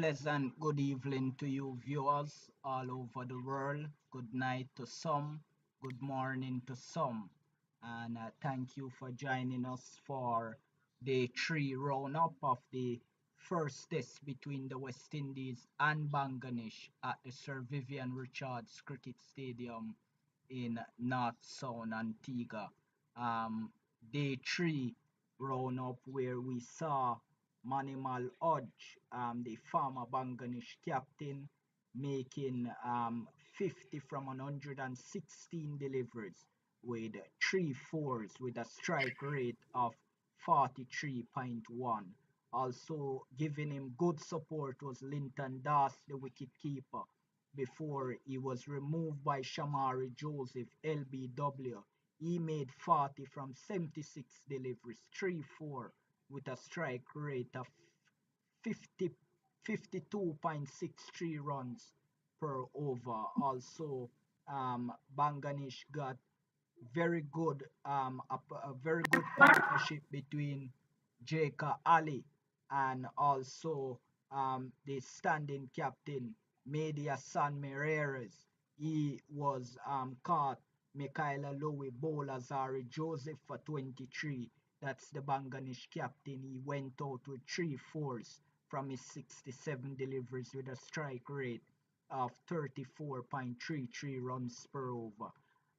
pleasant good evening to you viewers all over the world. Good night to some, good morning to some. And thank you for joining us for day 3 round-up of the first test between the West Indies and Bangladesh at the Sir Vivian Richards Cricket Stadium in North Sound, Antigua. Um, day 3 round-up where we saw Manimal Hodge, the former Bangladesh captain, making 50 from 116 deliveries with 3 fours with a strike rate of 43.1. Also giving him good support was Linton Das, the wicketkeeper, before he was removed by Shamari Joseph, LBW. He made 40 from 76 deliveries, 3-4 with a strike rate of 50, 52.63 runs per over. Also, Bangladesh got a very good partnership between Jaka Ali and also the standing captain Media San Mireres. He was caught Michaela Louis Bolazari Joseph for 23. That's the Bangladesh captain. He went out with 3 fours from his 67 deliveries with a strike rate of 34.33 runs per over.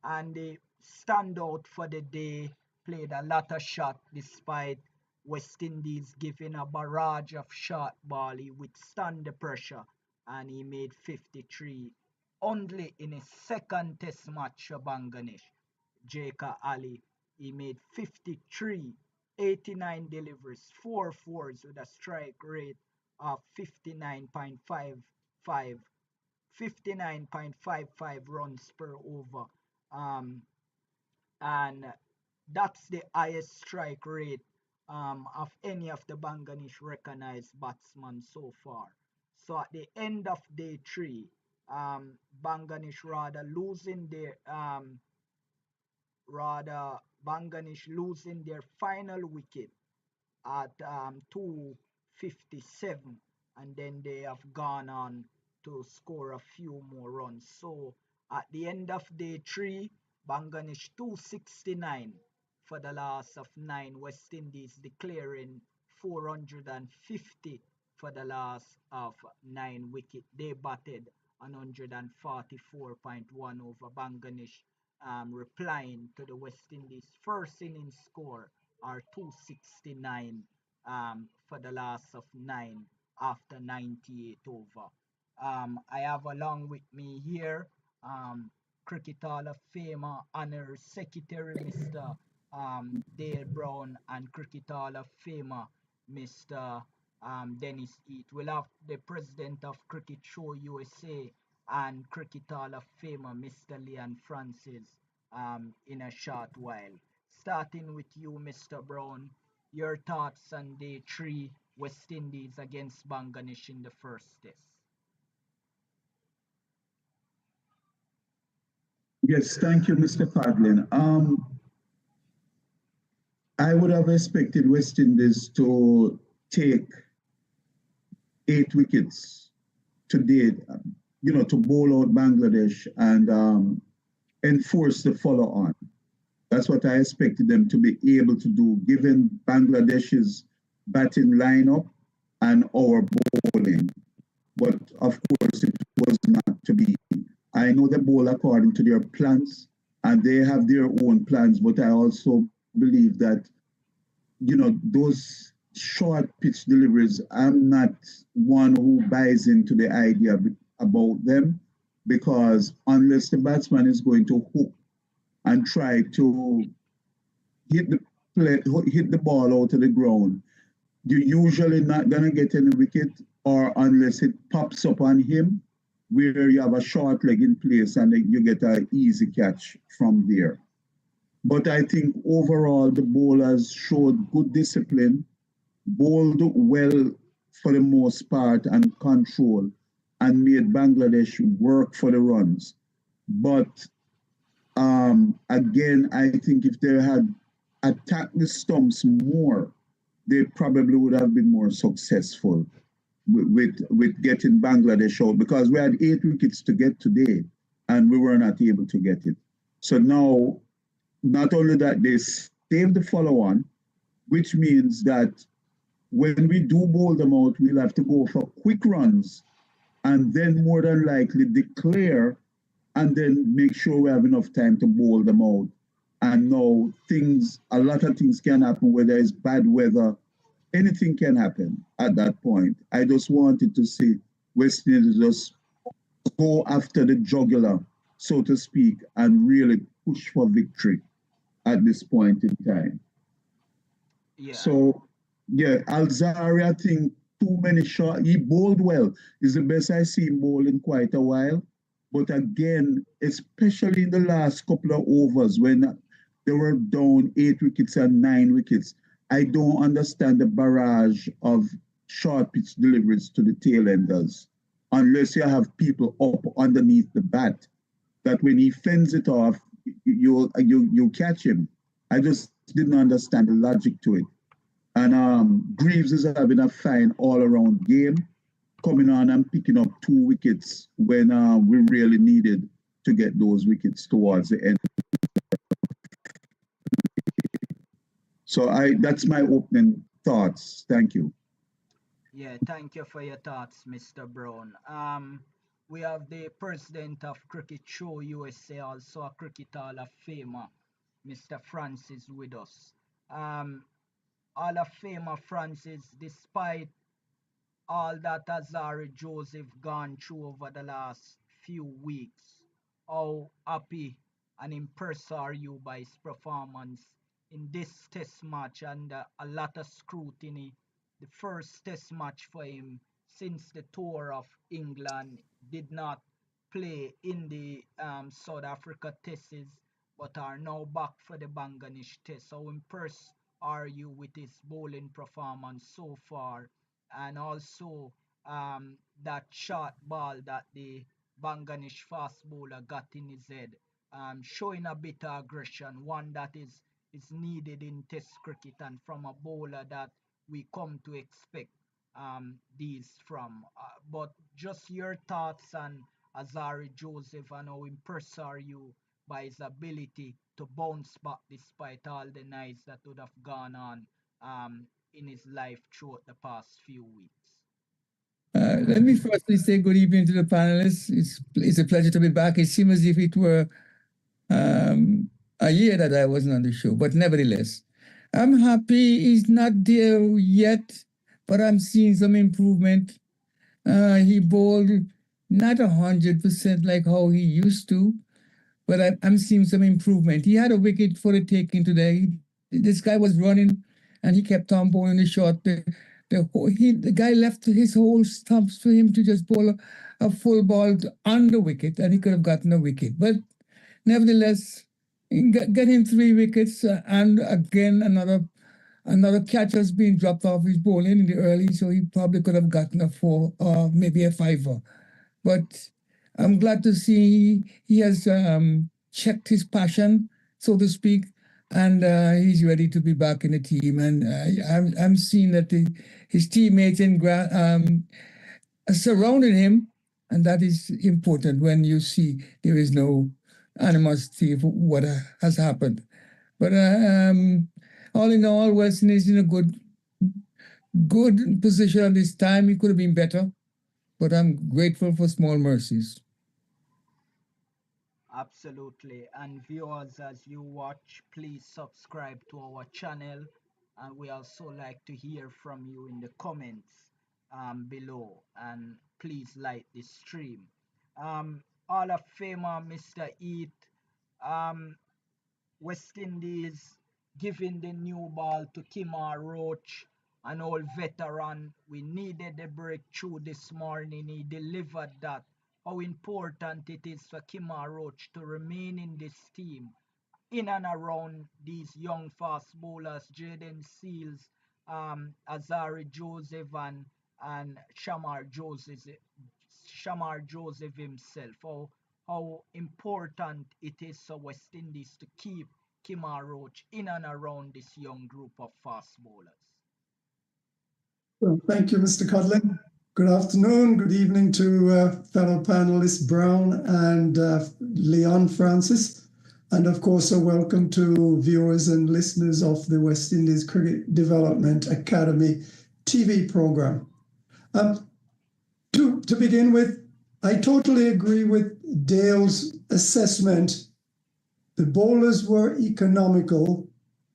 And the standout for the day played a lot of shot despite West Indies giving a barrage of short ball. He withstand the pressure and he made 53 only in his second test match for Bangladesh. Jaka Ali, he made 53, 89 deliveries, 4 fours with a strike rate of 59.55 runs per over. Um, and that's the highest strike rate of any of the Bangladesh recognized batsmen so far. So at the end of day 3, Bangladesh rather Bangladesh losing their final wicket at 257, and then they have gone on to score a few more runs. So at the end of day 3, Bangladesh 269 for the loss of 9, West Indies declaring 450 for the loss of 9 wicket. They batted 144.1 over Bangladesh, replying to the West Indies first innings score are 269 for the loss of 9 after 98 over. I have along with me here Cricket Hall of Famer, Honorary Secretary Mr. Dale Brown, and Cricket Hall of Famer Mr. Dennis Eat. We'll have the President of Cricket Show USA and Cricket Hall of Famer Mr. Leon Francis in a short while. Starting with you, Mr. Brown, your thoughts on day 3, West Indies against Bangladesh in the first test. Yes, thank you, Mr. Fadlin. I would have expected West Indies to take 8 wickets today, to bowl out Bangladesh and enforce the follow on. That's what I expected them to be able to do, given Bangladesh's batting lineup and our bowling. But of course, it was not to be. I know they bowl according to their plans, and they have their own plans, but I also believe that, those short pitch deliveries, I'm not one who buys into the idea about them, because unless the batsman is going to hook and try to hit the ball out of the ground, you're usually not going to get any wicket, or unless it pops up on him, where you have a short leg in place and you get an easy catch from there. But I think overall the bowlers showed good discipline, bowled well for the most part and control, and made Bangladesh work for the runs. But again, I think if they had attacked the stumps more, they probably would have been more successful. with getting Bangladesh out, because we had 8 wickets to get today and we were not able to get it. So now, not only that, they saved the follow on, which means that when we do bowl them out, we'll have to go for quick runs and then more than likely declare and then make sure we have enough time to bowl them out. And now a lot of things can happen, whether it's bad weather, anything can happen at that point. I just wanted to see West Indies just go after the jugular, so to speak, and really push for victory at this point in time. Yeah. So, yeah, Alzari, I think too many shots. He bowled well. He's the best I've seen bowl in quite a while. But again, especially in the last couple of overs when they were down 8 wickets and 9 wickets, I don't understand the barrage of short pitch deliveries to the tail enders unless you have people up underneath the bat. That when he fends it off, you catch him. I just didn't understand the logic to it. And Greaves is having a fine all-around game, coming on and picking up 2 wickets when we really needed to get those wickets towards the end. So that's my opening thoughts. Thank you. Yeah, thank you for your thoughts, Mr. Brown. We have the president of Cricket Show USA, also a Cricket Hall of Famer, Mr. Francis, with us. Hall of Famer Francis, despite all that Azari Joseph gone through over the last few weeks, how happy and impressed are you by his performance in this test match under a lot of scrutiny? The first test match for him since the tour of England, did not play in the South Africa tests, but are now back for the Bangladesh test. How impressed are you with his bowling performance so far? And also that short ball that the Bangladesh fast bowler got in his head, showing a bit of aggression, one that is needed in test cricket and from a bowler that we come to expect these from. But just your thoughts on Azari Joseph, and how impressed are you by his ability to bounce back despite all the nights that would have gone on in his life throughout the past few weeks? Let me firstly say good evening to the panelists. It's a pleasure to be back. It seems as if it were a year that I wasn't on the show, but nevertheless, I'm happy he's not there yet, but I'm seeing some improvement. He bowled not 100% like how he used to, but I'm seeing some improvement. He had a wicket for the taking today. This guy was running, and he kept on bowling the short. The guy left his whole stumps for him to just bowl a full ball on the wicket, and he could have gotten a wicket. But nevertheless, get him 3 wickets, and again another catch has been dropped off his bowling in the early, so he probably could have gotten a 4 or maybe a 5er. But I'm glad to see he has checked his passion, so to speak, and he's ready to be back in the team. And I'm seeing that his teammates surrounding him, and that is important when you see there is no animosity for what has happened. But all in all, Weston is in a good position at this time. He could have been better, but I'm grateful for small mercies. Absolutely. And viewers, as you watch, please subscribe to our channel. And we also like to hear from you in the comments below. And please like this stream. Hall of Famer Mr. Eat, West Indies giving the new ball to Kimar Roach, an old veteran. We needed a breakthrough this morning. He delivered that. How important it is for Kimar Roach to remain in this team, in and around these young fast bowlers, Jaden Seals, Azari Joseph, and Shamar Joseph himself. How important it is for West Indies to keep Kimar Roach in and around this young group of fast bowlers. Well, thank you, Mr. Codling. Good afternoon, good evening to fellow panelists Brown and Leon Francis. And of course, a welcome to viewers and listeners of the West Indies Cricket Development Academy TV program. To begin with, I totally agree with Dale's assessment. The bowlers were economical,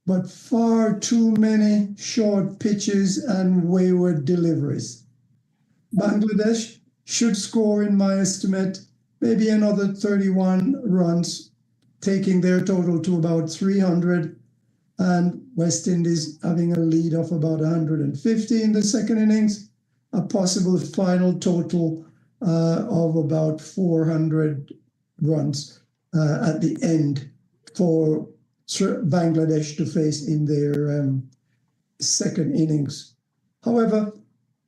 but far too many short pitches and wayward deliveries. Bangladesh should score, in my estimate, maybe another 31 runs, taking their total to about 300, and West Indies having a lead of about 150 in the second innings, a possible final total of about 400 runs at the end for Bangladesh to face in their second innings. However,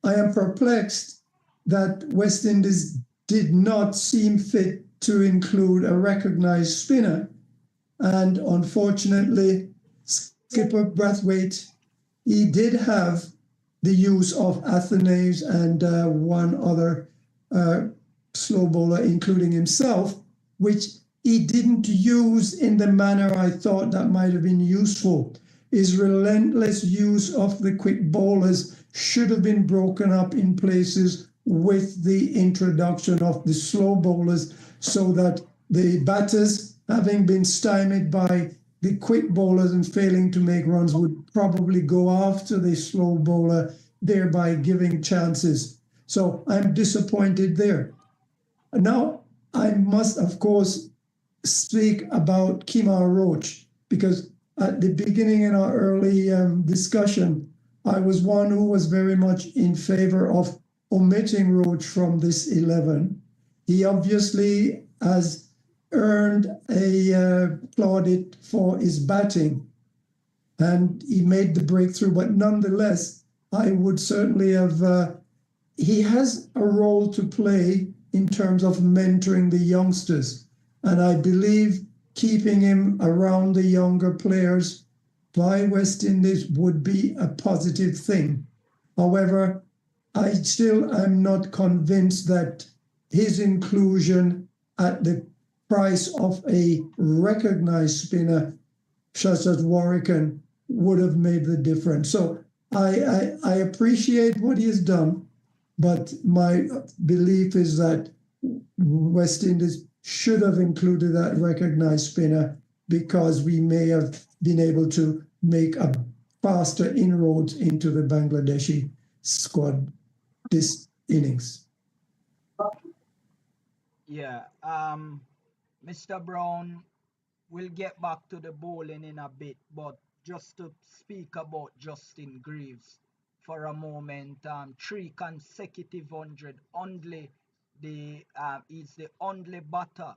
I am perplexed that West Indies did not seem fit to include a recognized spinner. And unfortunately, skipper Brathwaite, he did have the use of Athenaeus and one other slow bowler, including himself, which he didn't use in the manner I thought that might have been useful. His relentless use of the quick bowlers should have been broken up in places with the introduction of the slow bowlers, so that the batters, having been stymied by the quick bowlers and failing to make runs, would probably go after the slow bowler, thereby giving chances. So I'm disappointed there. Now, I must, of course, speak about Kemar Roach, because at the beginning in our early discussion, I was one who was very much in favor of omitting Roach from this 11. He obviously has earned a plaudit for his batting, and he made the breakthrough, but nonetheless, I would certainly have, he has a role to play in terms of mentoring the youngsters. And I believe keeping him around the younger players by West Indies would be a positive thing. However, I still am not convinced that his inclusion at the price of a recognized spinner such as Warwicken would have made the difference. So I appreciate what he has done, but my belief is that West Indies should have included that recognized spinner, because we may have been able to make a faster inroads into the Bangladeshi squad this innings. Yeah, Mr. Brown, we'll get back to the bowling in a bit, but just to speak about Justin Greaves for a moment, 3 consecutive 100, only he's the only batter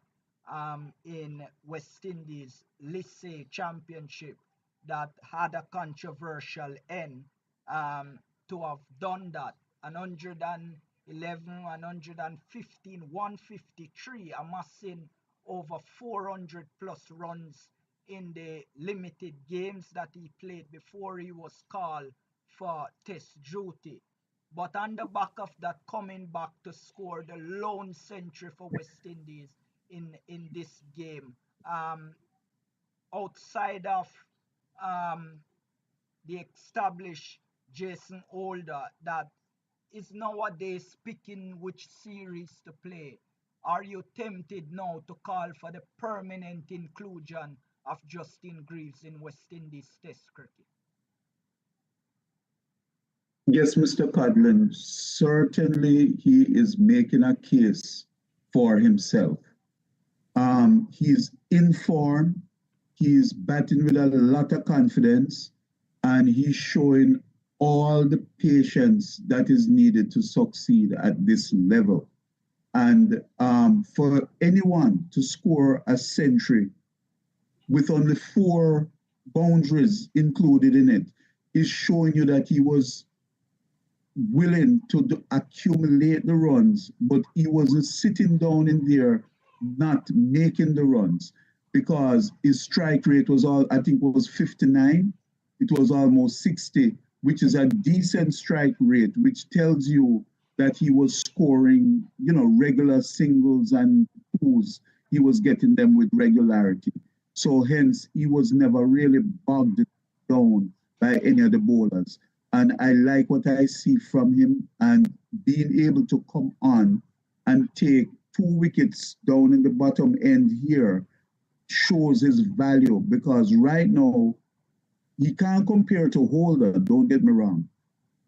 in West Indies Lissay Championship that had a controversial end to have done that. 111, 115, 153, amassing over 400 plus runs in the limited games that he played before he was called for test duty. But on the back of that, coming back to score the lone century for West Indies in this game, outside of the established Jason Holder that is nowadays picking which series to play. Are you tempted now to call for the permanent inclusion of Justin Greaves in West Indies Test cricket? Yes, Mr. Codlin, certainly he is making a case for himself. He's in form, he's batting with a lot of confidence, and he's showing all the patience that is needed to succeed at this level. And for anyone to score a century with only 4 boundaries included in it is showing you that he was willing to accumulate the runs, but he wasn't sitting down in there not making the runs, because his strike rate was I think was 59. It was almost 60, which is a decent strike rate, which tells you that he was scoring, regular singles and twos. He was getting them with regularity. So hence, he was never really bogged down by any of the bowlers. And I like what I see from him, and being able to come on and take 2 wickets down in the bottom end here shows his value, because right now he can't compare to Holder, don't get me wrong.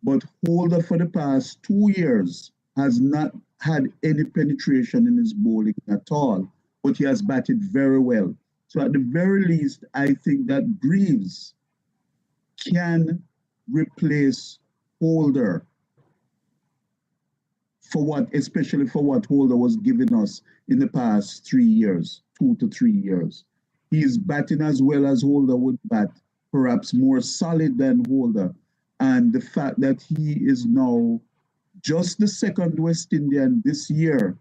But Holder for the past 2 years has not had any penetration in his bowling at all, but he has batted very well. So at the very least, I think that Greaves can replace Holder especially for what Holder was giving us in the past 3 years, 2 to 3 years. He's batting as well as Holder would bat, perhaps more solid than Holder. And the fact that he is now just the second West Indian this year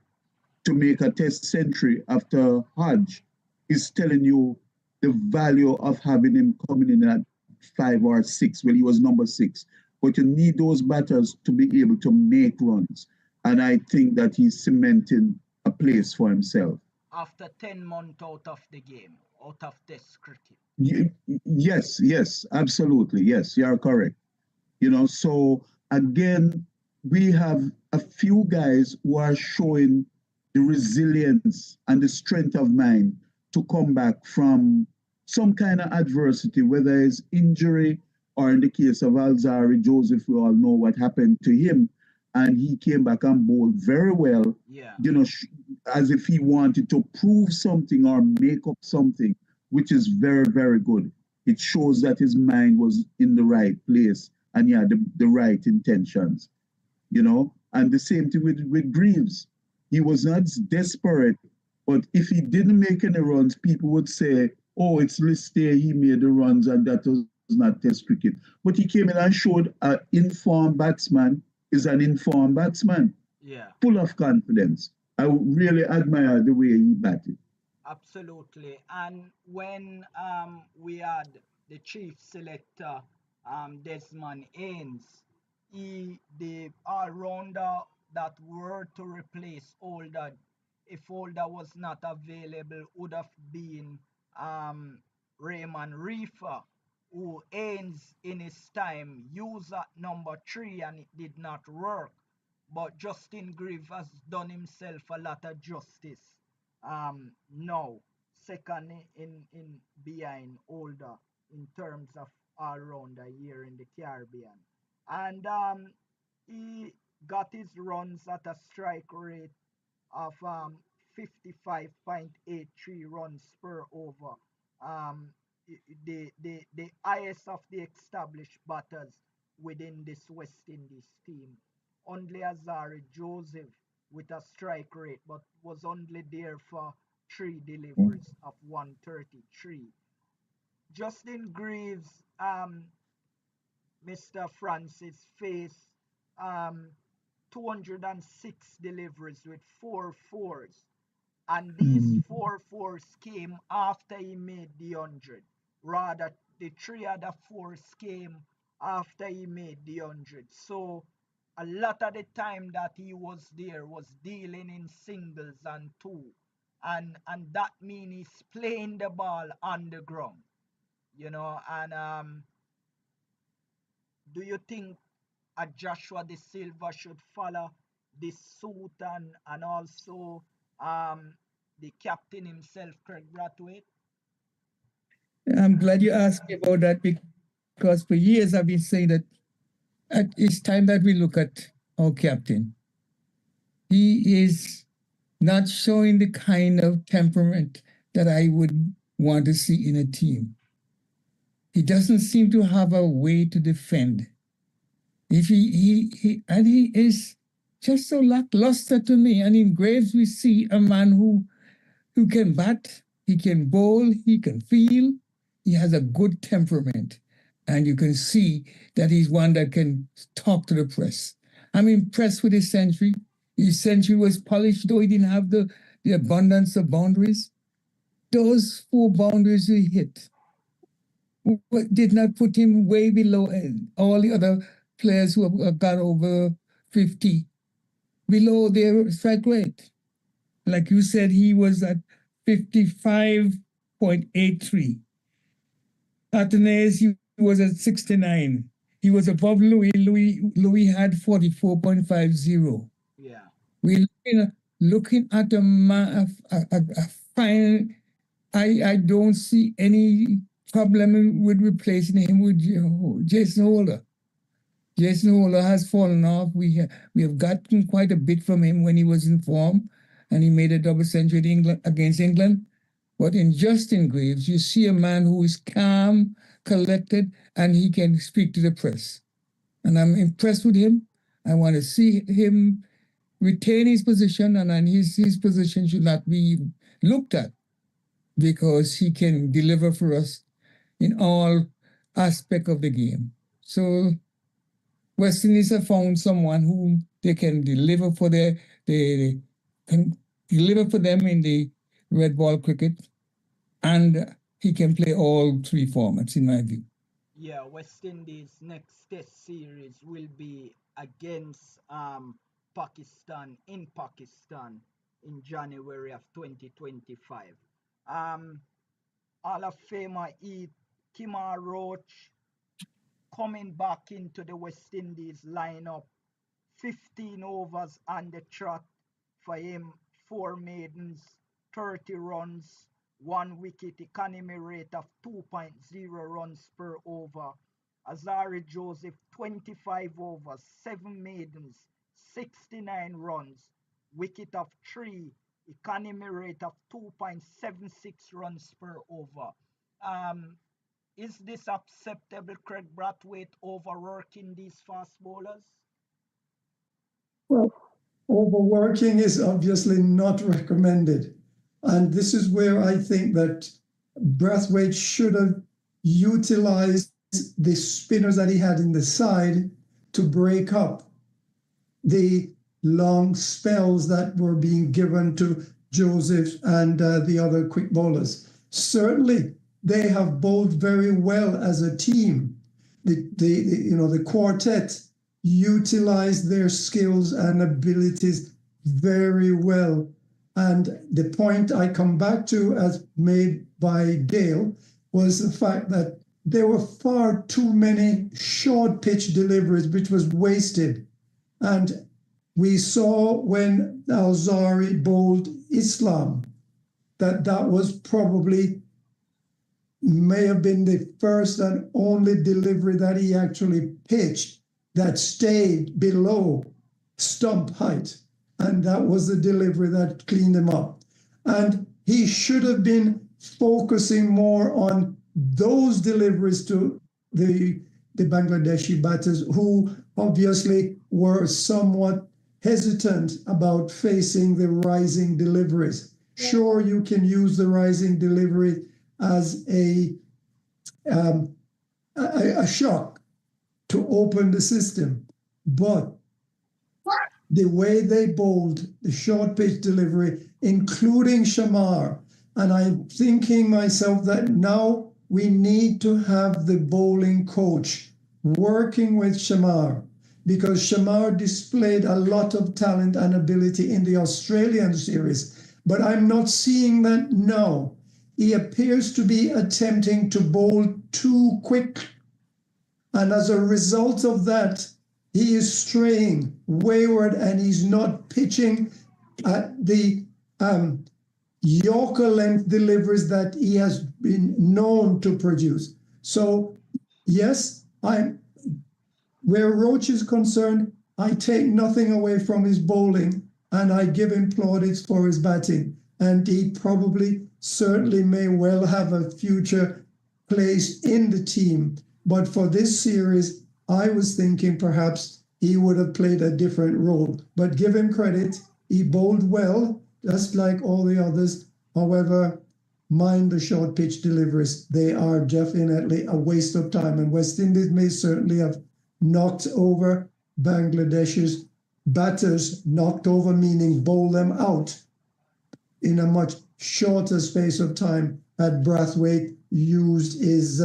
to make a test century after Hodge is telling you the value of having him coming in at 5 or 6. Well, he was number 6. But you need those batters to be able to make runs. And I think that he's cementing a place for himself. After 10 months out of the game, out of Test cricket. Yes, absolutely. Yes, you are correct. So again, we have a few guys who are showing the resilience and the strength of mind to come back from some kind of adversity, whether it's injury or in the case of Alzari Joseph, we all know what happened to him. And he came back and bowled very well, as if he wanted to prove something or make up something, which is very, very good. It shows that his mind was in the right place and he had the right intentions, And the same thing with Greaves. He was not desperate, but if he didn't make any runs, people would say, oh, it's Lister, he made the runs and that was not Test cricket. But he came in and showed an informed batsman is an informed batsman, full of confidence. I really admire the way he batted. Absolutely. And when we had the chief selector, Desmond Haynes, the all-rounder that were to replace Holder, if Holder was not available, would have been Raymond Reefer, who Haynes in his time used at number 3 and it did not work. But Justin Greaves has done himself a lot of justice. Now, second in behind Holder in terms of all-rounder here in the Caribbean. And he got his runs at a strike rate of 55.83 runs per over. The highest of the established batters within this West Indies team. Only Azari Joseph with a strike rate, but was only there for 3 deliveries of 133. Justin Greaves, Mr. Francis, faced 206 deliveries with 4 fours. And these 4 fours came after he made the 100. Rather, the 3 other fours came after he made the 100. So a lot of the time that he was there was dealing in singles and 2. And that means he's playing the ball on the ground. And do you think a Joshua De Silva should follow this suit and also the captain himself, Craig Brathwaite? I'm glad you asked me about that, because for years I've been saying that it's time that we look at our captain. He is not showing the kind of temperament that I would want to see in a team. He doesn't seem to have a way to defend. If he is just so lackluster to me. And in Graves we see a man who can bat, he can bowl, he can feel, he has a good temperament. And you can see that he's one that can talk to the press. I'm impressed with his century. His century was polished, though he didn't have the abundance of boundaries. Those 4 boundaries he hit did not put him way below all the other players who have got over 50. below their strike rate. Like you said, he was at 55.83. Athenaeus, he was at 69. He was above Louis. Louis had 44.50. Yeah. We're looking at a fine. I don't see any problem with replacing him with Jason Holder. Jason Holder has fallen off. We have gotten quite a bit from him when he was in form, and he made a double century against England. But in Justin Greaves, you see a man who is calm, collected, and he can speak to the press. And I'm impressed with him. I want to see him retain his position, and his position should not be looked at because he can deliver for us in all aspects of the game. So West Indies have found someone who they can deliver for them in the red ball cricket, and he can play all three formats in my view. Yeah, West Indies' next test series will be against Pakistan in in January of 2025. Hall of Famer Kemar Roach coming back into the West Indies lineup. 15 overs on the trot for him, 4 maidens, 30 runs, 1 wicket, economy rate of 2.0 runs per over. Azari Joseph, 25 overs, 7 maidens, 69 runs, wicket of 3, economy rate of 2.76 runs per over. Is this acceptable, Craig Brathwaite, overworking these fast bowlers? Well, overworking is obviously not recommended. And this is where I think that Brathwaite should have utilized the spinners that he had in the side to break up the long spells that were being given to Joseph and the other quick bowlers. Certainly, they have bowled very well as a team. The quartet utilized their skills and abilities very well. And the point I come back to, as made by Dale, was the fact that there were far too many short pitch deliveries, which was wasted. And we saw when Alzari bowled Islam that was probably may have been the first and only delivery that he actually pitched that stayed below stump height. And that was the delivery that cleaned him up. And he should have been focusing more on those deliveries to the Bangladeshi batters, who obviously were somewhat hesitant about facing the rising deliveries. Sure, you can use the rising delivery as a shock to open the system, but the way they bowled the short pitch delivery, including Shamar, and I'm thinking myself that now we need to have the bowling coach working with Shamar, because Shamar displayed a lot of talent and ability in the Australian series, but I'm not seeing that now. He appears to be attempting to bowl too quick. And as a result of that, he is straying wayward and he's not pitching at the Yorker length deliveries that he has been known to produce. So, yes, where Roach is concerned, I take nothing away from his bowling and I give him plaudits for his batting. And he probably certainly may well have a future place in the team. But for this series, I was thinking perhaps he would have played a different role. But give him credit, he bowled well, just like all the others. However, mind the short pitch deliveries. They are definitely a waste of time. And West Indies may certainly have knocked over Bangladesh's batters, knocked over meaning bowl them out in a much shorter space of time had Brathwaite used his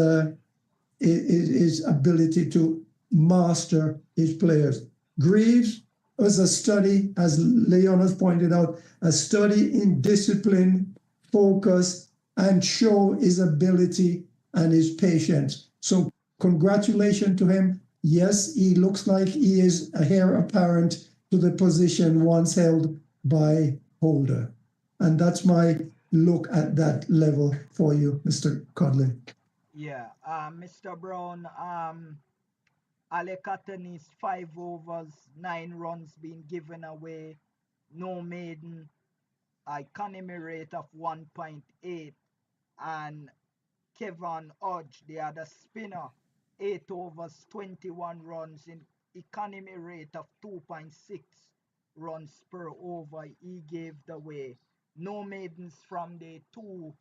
ability to master his players. Greaves, was a study, as Leon has pointed out, a study in discipline, focus, and show his ability and his patience. So congratulations to him. Yes, he looks like he is a heir apparent to the position once held by Holder. And that's my look at that level for you, Mr. Codlin. Yeah, Mr. Brown, Ale Catterni's 5 overs, 9 runs being given away, no maiden, economy rate of 1.8, and Kevin Hodge, the other spinner, 8 overs, 21 runs in economy rate of 2.6 runs per over. He gave the way. No maidens from the 2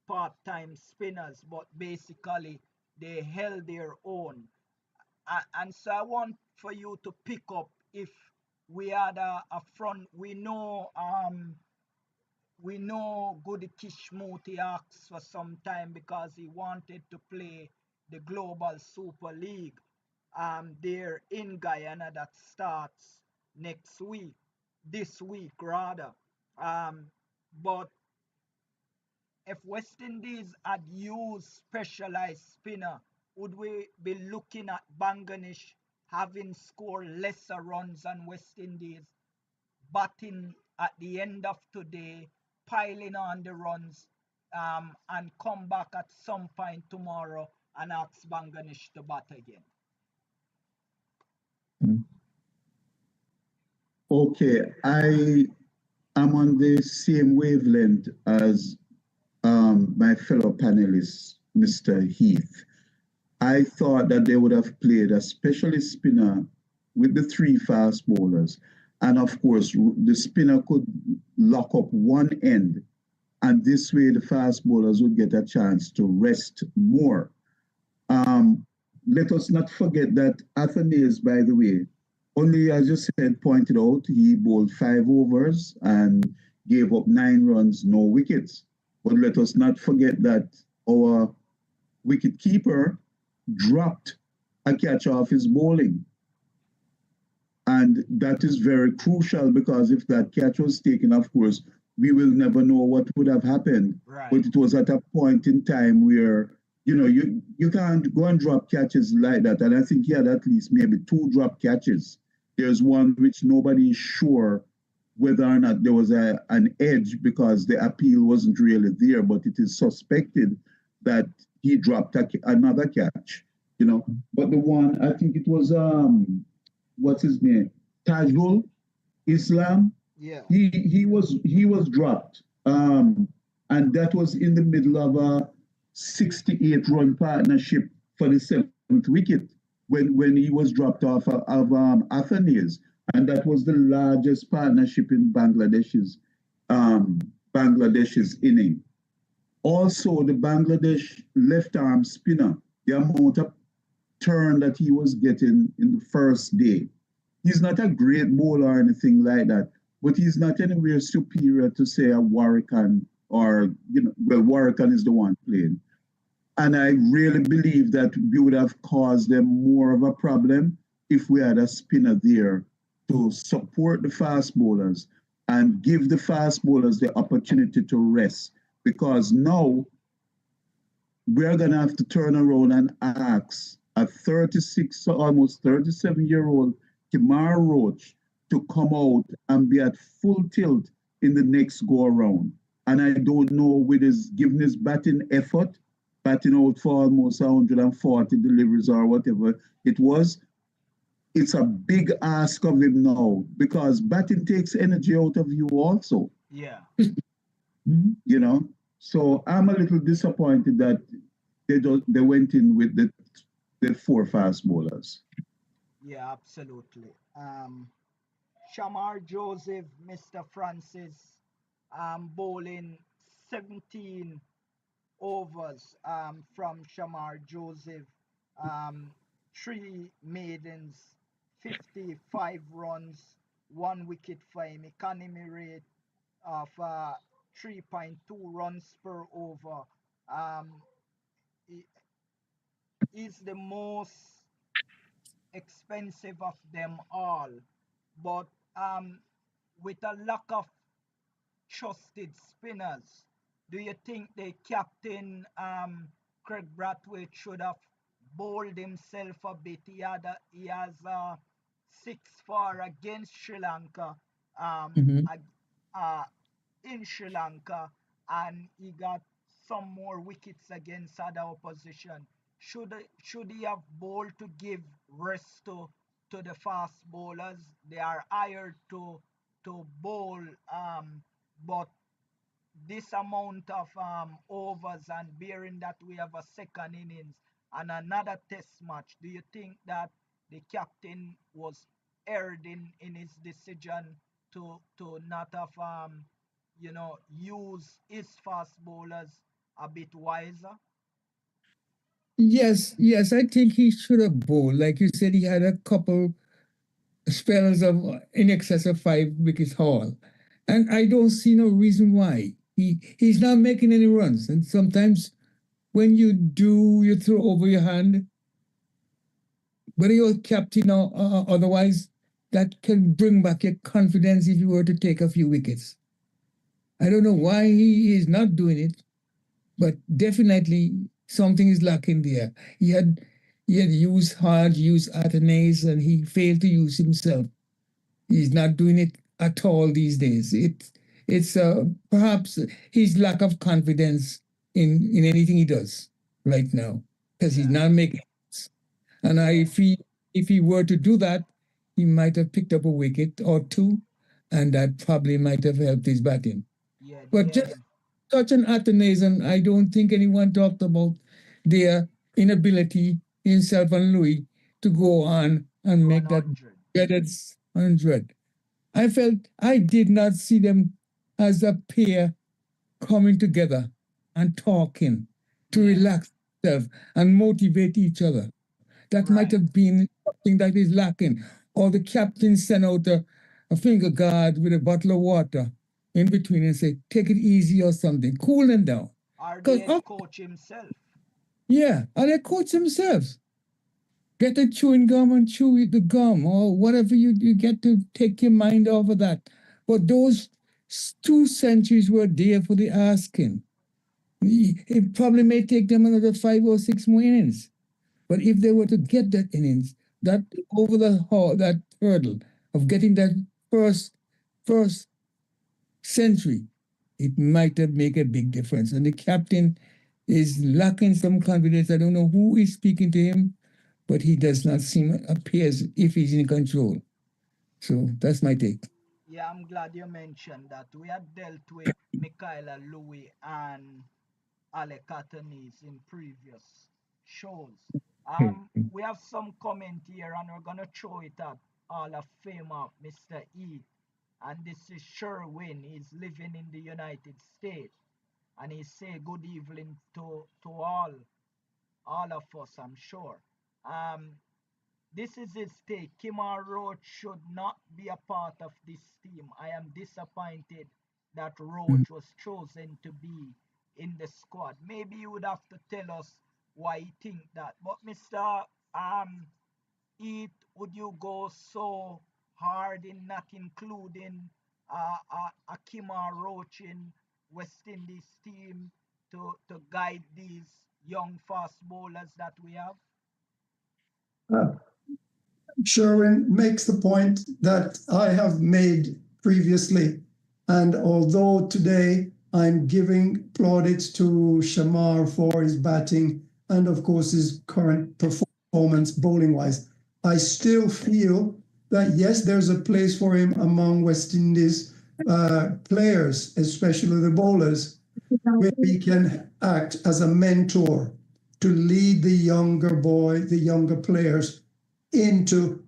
part-time spinners, but basically they held their own. And so I want for you to pick up if we had a front. We know Goody Kishmooti asked for some time because he wanted to play the Global Super League there in Guyana that starts next week, this week rather. But if West Indies had used specialized spinner, would we be looking at Bangladesh having scored lesser runs than West Indies, batting at the end of today, piling on the runs, and come back at some point tomorrow and ask Bangladesh to bat again? Okay, I am on the same wavelength as my fellow panelist, Mr. Heath. I thought that they would have played a specialist spinner with the 3 fast bowlers. And of course, the spinner could lock up one end, and this way the fast bowlers would get a chance to rest more. Let us not forget that Athanaze, by the way, only as you said, pointed out, he bowled 5 overs and gave up 9 runs, no wickets. But let us not forget that our wicket keeper dropped a catch off his bowling. And that is very crucial because if that catch was taken, of course, we will never know what would have happened. Right. But it was at a point in time where, you can't go and drop catches like that. And I think he had at least maybe 2 drop catches. There's one which nobody is sure whether or not there was an edge because the appeal wasn't really there, but it is suspected that he dropped another catch, But the one, I think it was, what's his name? Tajul Islam. Yeah. He was dropped. And that was in the middle of a 68-run partnership for the 7th wicket when he was dropped off of Athanaze. And that was the largest partnership in Bangladesh's inning. Also, the Bangladesh left arm spinner, the amount of turn that he was getting in the first day. He's not a great bowler or anything like that, but he's not anywhere superior to, say, a Warrican or, Warrican is the one playing. And I really believe that we would have caused them more of a problem if we had a spinner there to support the fast bowlers and give the fast bowlers the opportunity to rest. Because now we're going to have to turn around and ask a 36, almost 37-year-old Kemar Roach to come out and be at full tilt in the next go around. And I don't know, with his giving his batting effort, batting out for almost 140 deliveries or whatever it was, it's a big ask of him now because batting takes energy out of you also. Yeah. So I'm a little disappointed that they went in with the 4 fast bowlers. Yeah, absolutely. Shamar Joseph, Mr. Francis, bowling 17 overs from Shamar Joseph, 3 maidens, 55 runs, 1 wicket for him, economy rate of 3.2 runs per over. Is the most expensive of them all, but um, with a lack of trusted spinners, do you think the captain, Craig Brathwaite, should have bowled himself a bit? He has 6 for against Sri Lanka, um, Mhm. uh, in Sri Lanka, and he got some more wickets against other opposition. Should he have bowled to give rest to the fast bowlers? They are hired to bowl, but this amount of overs, and bearing that we have a second innings and another test match, do you think that the captain was erred in his decision to not have use his fast bowlers a bit wiser? Yes, yes, I think he should have bowled. Like you said, he had a couple spells of in excess of 5 wickets haul, and I don't see no reason why he's not making any runs. And sometimes when you do, you throw over your hand, whether you're captain or otherwise, that can bring back your confidence if you were to take a few wickets. I don't know why he is not doing it, but definitely something is lacking there. He had he had used hard, used Athanaze, and he failed to use himself. He's not doing it at all these days. It's perhaps his lack of confidence in anything he does right now because he's Yeah, not making it. And yeah, if he were to do that, he might have picked up a wicket or two, and that probably might have helped his batting. yeah. But The just such an Athanasian, I don't think anyone talked about their inability, himself and Louis, to go on and make that 100. dreaded 100. I felt I did not see them as a pair coming together and talking to Yeah, relax themselves and motivate each other. That might right. have been something that is lacking. Or the captain sent out a finger guard with a bottle of water in between and say, take it easy or something, cool them down. Or the Because, head coach himself. yeah, and they coach themselves. Get a chewing gum and chew the gum or whatever you get to take your mind off of that. But those 2 centuries were there for the asking. It probably may take them another 5 or 6 more innings. But if they were to get that innings, that over that hurdle of getting that first century, it might have made a big difference. And the captain is lacking some confidence. I don't know who is speaking to him, but he does not seem appears if he's in control. So that's my take. Yeah, I'm glad you mentioned that. We had dealt with Michaela Louis and Alec Athanaze in previous shows. We have some comment here, and we're gonna throw it at Hall of Famer Mr. E. And this is Sherwin. He's living in the United States, and he say good evening to all of us, I'm sure. Um, this is his take. Kimar Roach should not be a part of this team. I am disappointed that Roach was chosen to be in the squad. Maybe you would have to tell us why you think that. But Mr. Eat, would you go so hard in not including a Kimar Roach in West Indies team to guide these young fast bowlers that we have? Uh, Sherwin makes the point that I have made previously. And although today I'm giving plaudits to Shamar for his batting and, of course, his current performance bowling wise, I still feel that, yes, there's a place for him among West Indies players, especially the bowlers, where he can act as a mentor to lead the younger players into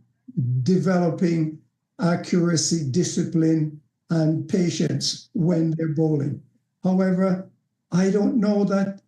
developing accuracy, discipline, and patience when they're bowling. However, I don't know that.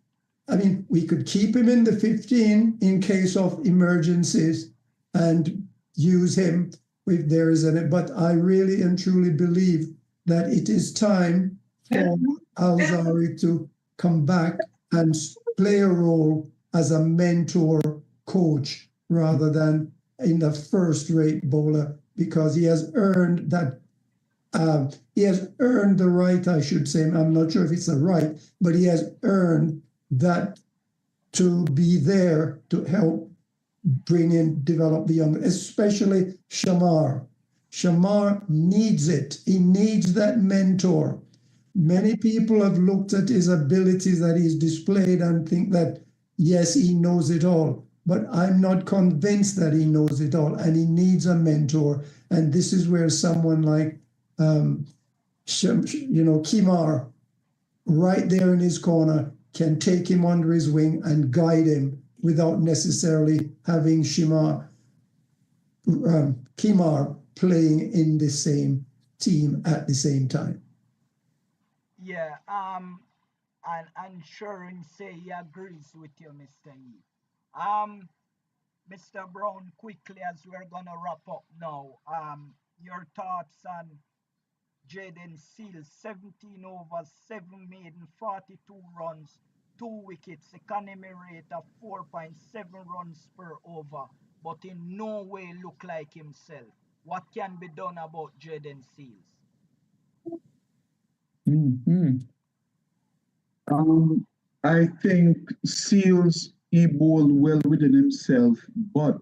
I mean, we could keep him in the 15 in case of emergencies and use him if there is any. But I really and truly believe that it is time for Alzari to come back and play a role as a mentor coach rather than in the first rate bowler because he has earned that. He has earned the right, I should say. I'm not sure if it's a right, but he has earned that to be there to help bring in, develop the young, especially Shamar. Shamar needs it. He needs that mentor. Many people have looked at his abilities that he's displayed and think that, yes, he knows it all. But I'm not convinced that he knows it all, and he needs a mentor. And this is where someone like, Kimar, right there in his corner, can take him under his wing and guide him without necessarily having Kimar playing in the same team at the same time. Yeah, and Sharon say he agrees with you, Mr. E. Mr. Brown, quickly as we're gonna wrap up now, your thoughts on Jaden Seals, 17 overs, 7 maiden, 42 runs, 2 wickets, economy rate of 4.7 runs per over, but in no way look like himself. What can be done about Jaden Seals? I think Seals, he bowled well within himself, but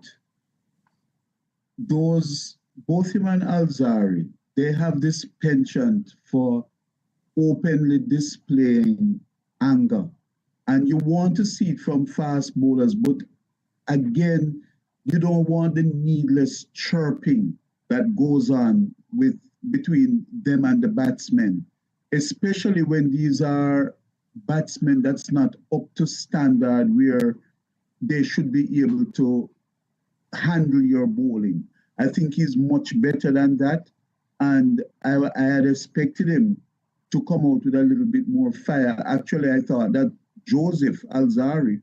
both him and Alzari, they have this penchant for openly displaying anger. And you want to see it from fast bowlers, but again, you don't want the needless chirping that goes on between them and the batsmen, especially when these are batsmen that's not up to standard where they should be able to handle your bowling. I think he's much better than that. And I had expected him to come out with a little bit more fire. Actually, I thought that Joseph Alzari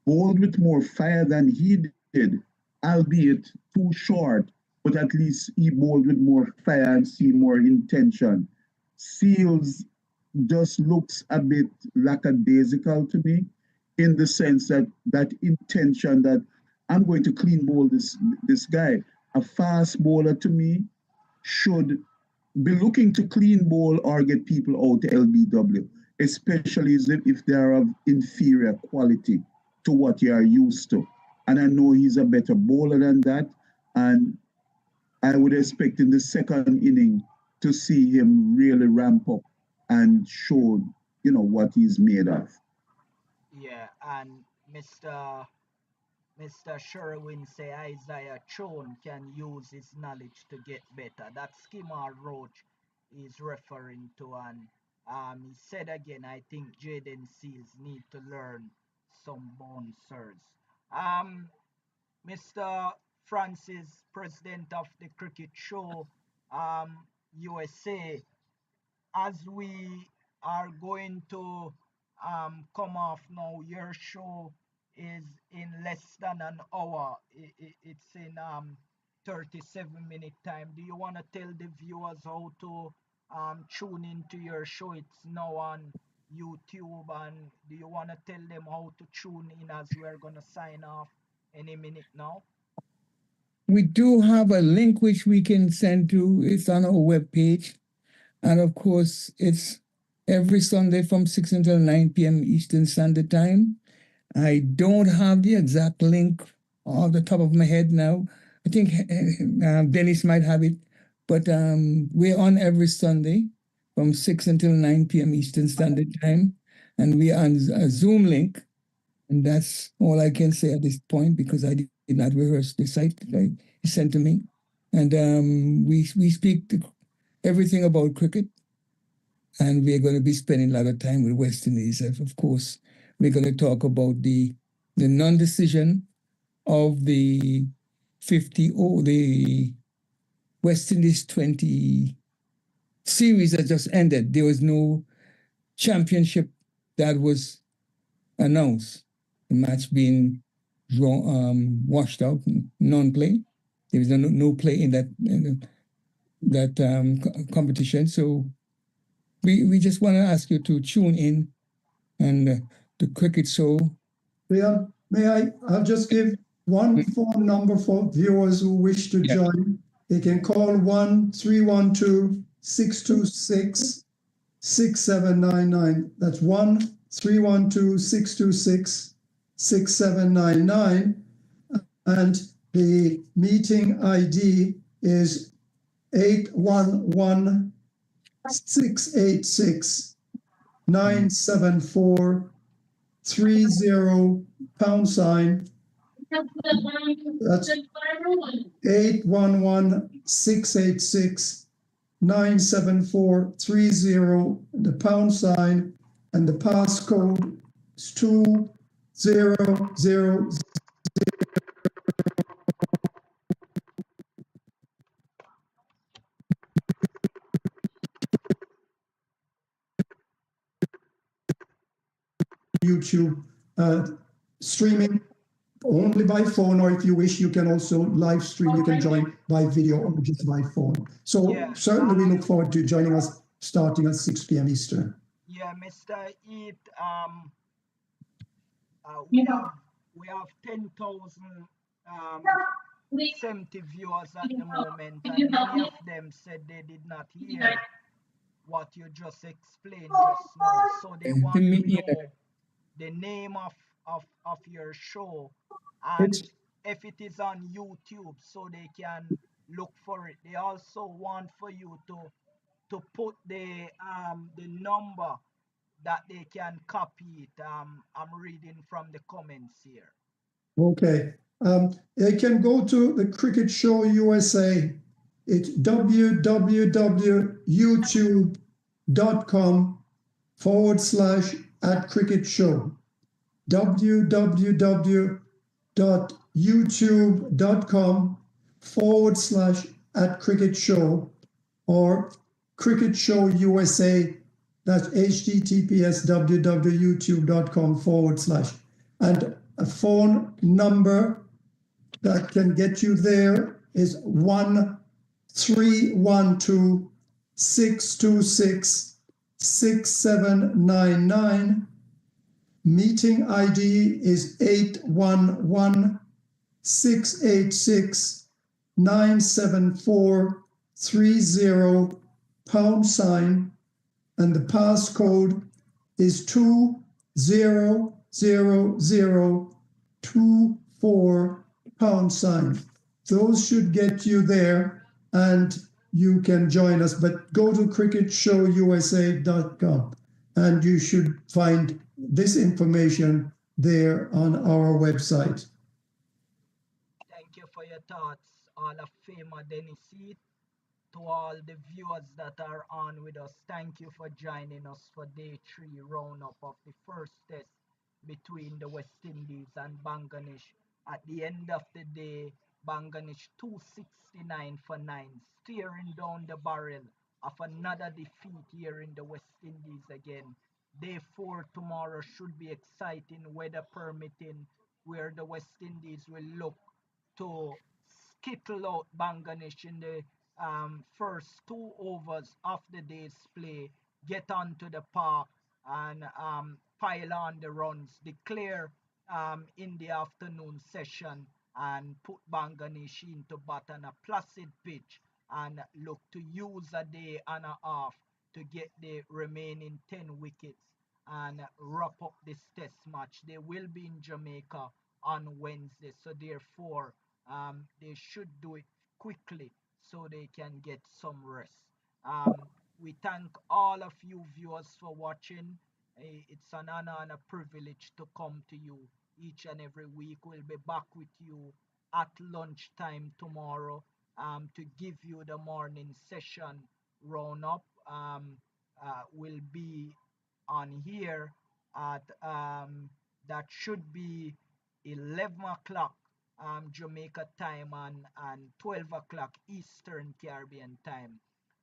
bowled with more fire than he did, albeit too short, but at least he bowled with more fire and see more intention. Seals just looks a bit lackadaisical to me in the sense that that intention that I'm going to clean bowl this guy. A fast bowler to me should be looking to clean bowl or get people out to LBW, especially if they are of inferior quality to what you are used to. And I know he's a better bowler than that. And I would expect in the second inning to see him really ramp up and show, what he's made of. Yeah, and Mr. Sherwin say Isaiah Chone can use his knowledge to get better. That's Skimar Roach is referring to, and he said again, I think Jaden Seals need to learn some bouncers. Mr. Francis, president of the Cricket Show USA, as we are going to come off now, your show is in less than an hour. It's in 37-minute time. Do you want to tell the viewers how to tune into your show? It's now on YouTube. And do you want to tell them how to tune in as we're going to sign off any minute now? We do have a link which we can send to. It's on our webpage. And of course, it's every Sunday from 6 until 9 p.m. Eastern Standard Time. I don't have the exact link off the top of my head now. I think Dennis might have it. But we're on every Sunday from 6 until 9 p.m. Eastern Standard Time. And we're on a Zoom link. And that's all I can say at this point because I did not rehearse the site that he sent to me. And we speak everything about cricket. And we're going to be spending a lot of time with West Indies. Of course, we're going to talk about the non-decision of the the West Indies 20 series that just ended. There was no championship that was announced. The match being washed out, non-play. There was no play in that competition. So we just want to ask you to tune in and the cricket show. I'll just give one phone number for viewers who wish to join. they can call 1-312-626-6799. That's 1-312-626-6799. And the meeting ID is 811-686-974-30 #. That's 811-686-974-30, the #, and the passcode is 2000. YouTube streaming only by phone, or if you wish, you can also live stream. You can join by video or just by phone. So Yeah. certainly we look forward to joining us starting at 6 p.m. Eastern. Yeah, Mr. Eat, we have 10,000 70 viewers at the moment, and many of them said they did not hear what you just explained just now. So they want to know the name of your show, and if it is on YouTube, so they can look for it. They also want for you to put the number that they can copy it. I'm reading from the comments here. Okay. They can go to the Cricket Show USA. It's www.youtube.com/@cricket show. www.youtube.com/@cricket show, or Cricket Show USA. That's https://www.youtube.com/. And a phone number that can get you there is 1-312-626-6799. Meeting ID is 811-686-974-30 #, and the passcode is 200024 #. Those should get you there, and you can join us. But go to cricketshowusa.com, and you should find this information there on our website. Thank you for your thoughts, Hall of Famer Dennis Heath. To all the viewers that are on with us, thank you for joining us for day 3 roundup of the first test between the West Indies and Bangladesh. At the end of the day, Bangladesh 269 for 9, staring down the barrel of another defeat here in the West Indies again. Day 4 tomorrow should be exciting, weather permitting, where the West Indies will look to skittle out Bangladesh in the first 2 overs of the day's play, get onto the park and pile on the runs, declare in the afternoon session, and put Bangladesh into bat on a placid pitch, and look to use a day and a half to get the remaining 10 wickets and wrap up this test match. They will be in Jamaica on Wednesday, so therefore they should do it quickly so they can get some rest. We thank all of you viewers for watching. It's an honor and a privilege to come to you each and every week. We'll be back with you at lunchtime tomorrow to give you the morning session roundup. Will be on here at that should be 11 o'clock Jamaica time and 12 o'clock Eastern Caribbean time.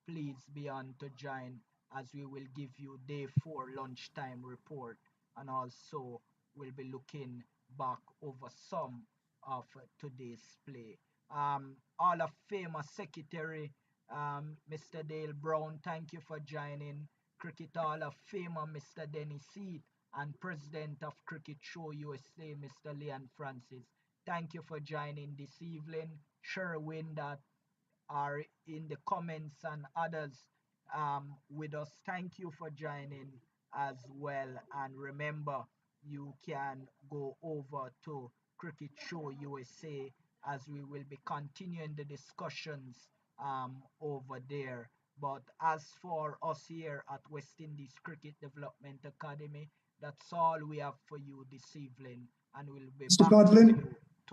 Please be on to join as we will give you day 4 lunchtime report, and also we'll be looking back over some of today's play. Hall of Famer Secretary Mr. Dale Brown, thank you for joining. Cricket Hall of Famer Mr. Dennis Heath, and President of Cricket Show USA Mr. Leon Francis, thank you for joining this evening. Sherwin that are in the comments and others with us, thank you for joining as well. And remember, you can go over to Cricket Show USA as we will be continuing the discussions over there. But as for us here at West Indies Cricket Development Academy, that's all we have for you this evening, and we'll be Mr. back with Codlin, you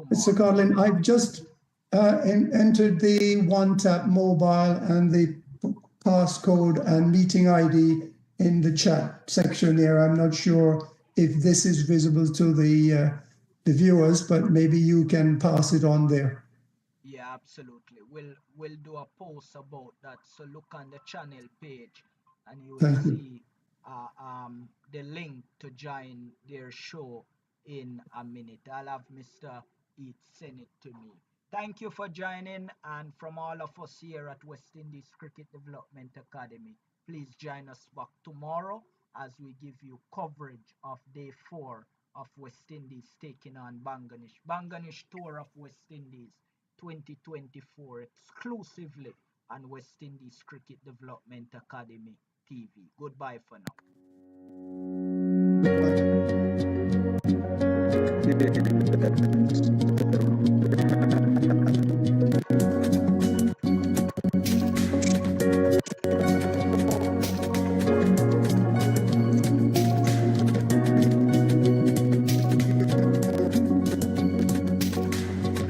Mr. tomorrow. Codlin, I've just entered the one tap mobile and the passcode and meeting ID in the chat section here. I'm not sure if this is visible to the viewers, but maybe you can pass it on there. Yeah, absolutely. We'll do a post about that. So look on the channel page, and you will Thank you. see the link to join their show in a minute. I'll have Mr. Eat send it to me. Thank you for joining, and from all of us here at West Indies Cricket Development Academy, please join us back tomorrow as we give you coverage of day 4 of West Indies taking on Bangladesh. Bangladesh tour of West Indies 2024 exclusively on West Indies Cricket Development Academy TV. Goodbye for now.